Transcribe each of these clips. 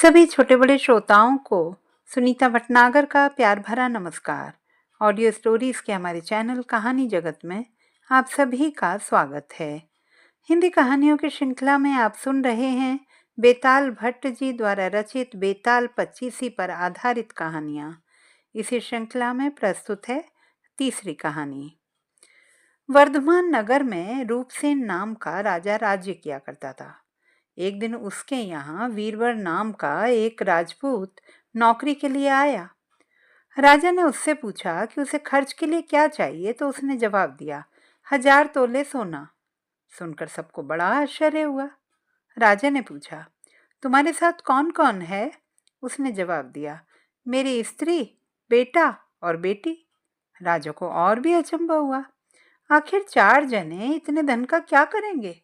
सभी छोटे बड़े श्रोताओं को सुनीता भटनागर का प्यार भरा नमस्कार। ऑडियो स्टोरीज के हमारे चैनल कहानी जगत में आप सभी का स्वागत है। हिंदी कहानियों की श्रृंखला में आप सुन रहे हैं बेताल भट्ट जी द्वारा रचित बेताल पच्चीसी पर आधारित कहानियां। इसी श्रृंखला में प्रस्तुत है तीसरी कहानी। वर्धमान नगर में रूपसेन नाम का राजा राज्य किया करता था। एक दिन उसके यहाँ वीरवर नाम का एक राजपूत नौकरी के लिए आया। राजा ने उससे पूछा कि उसे खर्च के लिए क्या चाहिए, तो उसने जवाब दिया, 1000 तोले सोना। सुनकर सबको बड़ा आश्चर्य हुआ। राजा ने पूछा, तुम्हारे साथ कौन कौन है? उसने जवाब दिया, मेरी स्त्री, बेटा और बेटी। राजा को और भी अचंभा हुआ। आखिर 4 जने इतने धन का क्या करेंगे?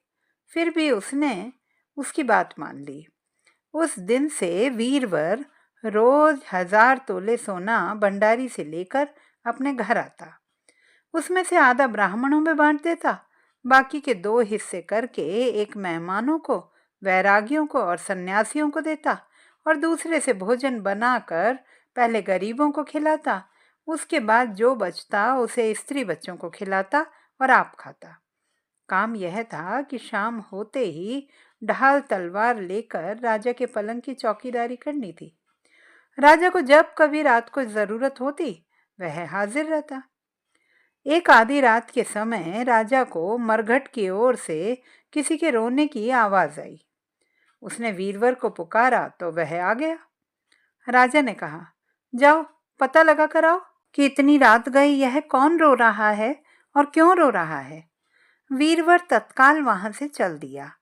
फिर भी उसने उसकी बात मान ली। उस दिन से वीरवर रोज 1000 तोले सोना भंडारी से लेकर अपने घर आता। उसमें से आधा ब्राह्मणों में बांट देता, बाकी के 2 हिस्से करके एक मेहमानों को, वैरागियों को और सन्यासियों को देता और दूसरे से भोजन बनाकर पहले गरीबों को खिलाता। उसके बाद जो बचता उसे स्त्री बच्चों को खिलाता और आप खाता। काम यह था कि शाम होते ही ढाल तलवार लेकर राजा के पलंग की चौकीदारी करनी थी। राजा को जब कभी रात को जरूरत होती वह हाजिर रहता। एक आधी रात के समय राजा को मरघट की ओर से किसी के रोने की आवाज आई। उसने वीरवर को पुकारा तो वह आ गया। राजा ने कहा, जाओ पता लगा कर आओ कि इतनी रात गई यह कौन रो रहा है और क्यों रो रहा है। वीरवर तत्काल वहां से चल दिया।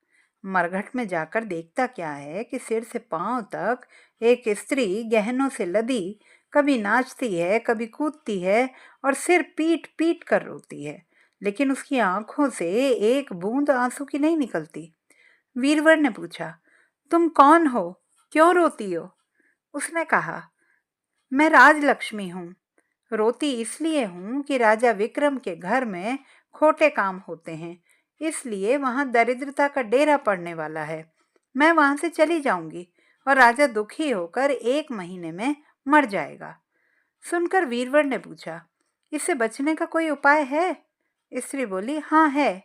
मरघट में जाकर देखता क्या है कि सिर से पांव तक एक स्त्री गहनों से लदी कभी नाचती है, कभी कूदती है और सिर पीट पीट कर रोती है, लेकिन उसकी आंखों से एक बूंद आंसू की नहीं निकलती। वीरवर ने पूछा, तुम कौन हो, क्यों रोती हो? उसने कहा, मैं राजलक्ष्मी हूँ। रोती इसलिए हूँ कि राजा विक्रम के घर में खोटे काम होते हैं, इसलिए वहां दरिद्रता का डेरा पड़ने वाला है। मैं वहां से चली जाऊंगी और राजा दुखी होकर 1 महीने में मर जाएगा। सुनकर वीरवर ने पूछा, इससे बचने का कोई उपाय है? स्त्री बोली, हाँ है।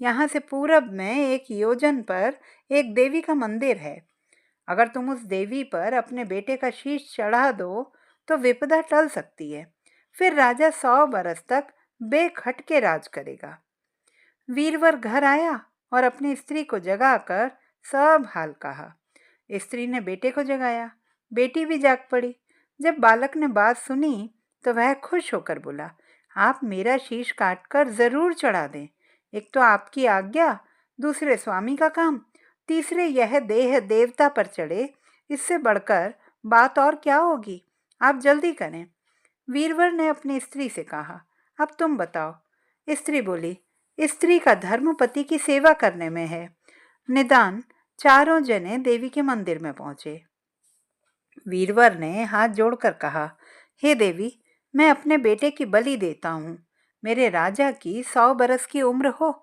यहाँ से पूरब में 1 योजन पर एक देवी का मंदिर है। अगर तुम उस देवी पर अपने बेटे का शीश चढ़ा दो तो विपदा टल सकती है। फिर राजा 100 बरस तक बेखटके राज करेगा। वीरवर घर आया और अपनी स्त्री को जगाकर सब हाल कहा। स्त्री ने बेटे को जगाया, बेटी भी जाग पड़ी। जब बालक ने बात सुनी तो वह खुश होकर बोला, आप मेरा शीश काटकर जरूर चढ़ा दें। एक तो आपकी आज्ञा, दूसरे स्वामी का काम, तीसरे यह देह देवता पर चढ़े। इससे बढ़कर बात और क्या होगी? आप जल्दी करें। वीरवर ने अपनी स्त्री से कहा, अब तुम बताओ। स्त्री बोली, स्त्री का धर्म पति की सेवा करने में है। निदान 4 जने देवी के मंदिर में पहुंचे। वीरवर ने हाथ जोड़कर कहा, हे देवी, मैं अपने बेटे की बलि देता हूँ। मेरे राजा की 100 बरस की उम्र हो।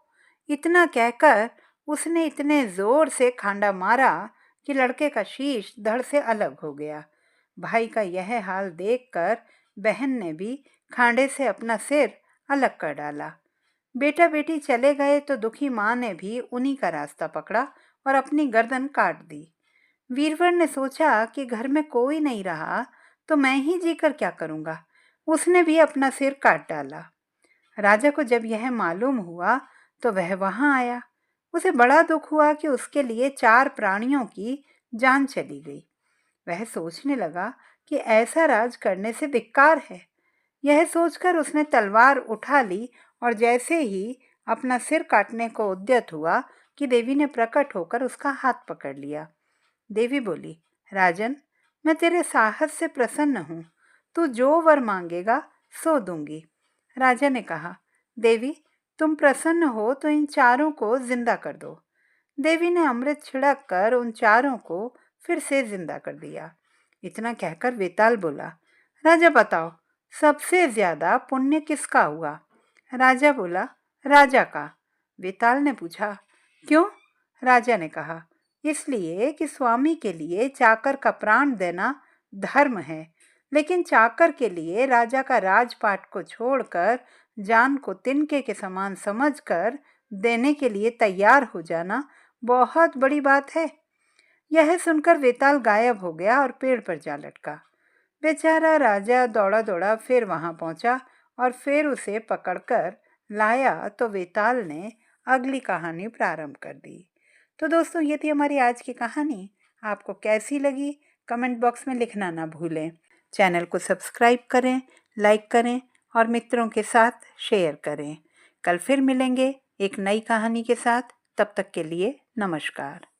इतना कहकर उसने इतने जोर से खांडा मारा कि लड़के का शीश धड़ से अलग हो गया। भाई का यह हाल देखकर बहन ने भी खांडे से अपना सिर अलग कर डाला। बेटा बेटी चले गए तो दुखी माँ ने भी उन्हीं का रास्ता पकड़ा और अपनी गर्दन काट दी। वीरवर ने सोचा कि घर में कोई नहीं रहा तो मैं ही जीकर क्या करूँगा। उसने भी अपना सिर काट डाला। राजा को जब यह मालूम हुआ तो वह वहां आया। उसे बड़ा दुख हुआ कि उसके लिए 4 प्राणियों की जान चली गई। वह सोचने लगा कि ऐसा राज करने से धिक्कार है। यह सोचकर उसने तलवार उठा ली और जैसे ही अपना सिर काटने को उद्यत हुआ कि देवी ने प्रकट होकर उसका हाथ पकड़ लिया। देवी बोली, राजन, मैं तेरे साहस से प्रसन्न हूँ। तू जो वर मांगेगा सो दूंगी। राजा ने कहा, देवी, तुम प्रसन्न हो तो इन 4 को जिंदा कर दो। देवी ने अमृत छिड़क कर उन 4 को फिर से जिंदा कर दिया। इतना कहकर वेताल बोला, राजा बताओ, सबसे ज्यादा पुण्य किसका हुआ? राजा बोला, राजा का। वेताल ने पूछा, क्यों? राजा ने कहा, इसलिए कि स्वामी के लिए चाकर का प्राण देना धर्म है, लेकिन चाकर के लिए राजा का राजपाट को छोड़कर जान को तिनके के समान समझकर देने के लिए तैयार हो जाना बहुत बड़ी बात है। यह सुनकर वेताल गायब हो गया और पेड़ पर जा लटका। बेचारा राजा दौड़ा दौड़ा फिर वहां पहुंचा और फिर उसे पकड़कर लाया तो वेताल ने अगली कहानी प्रारंभ कर दी। तो दोस्तों, ये थी हमारी आज की कहानी। आपको कैसी लगी कमेंट बॉक्स में लिखना ना भूलें। चैनल को सब्सक्राइब करें, लाइक करें और मित्रों के साथ शेयर करें। कल फिर मिलेंगे एक नई कहानी के साथ। तब तक के लिए नमस्कार।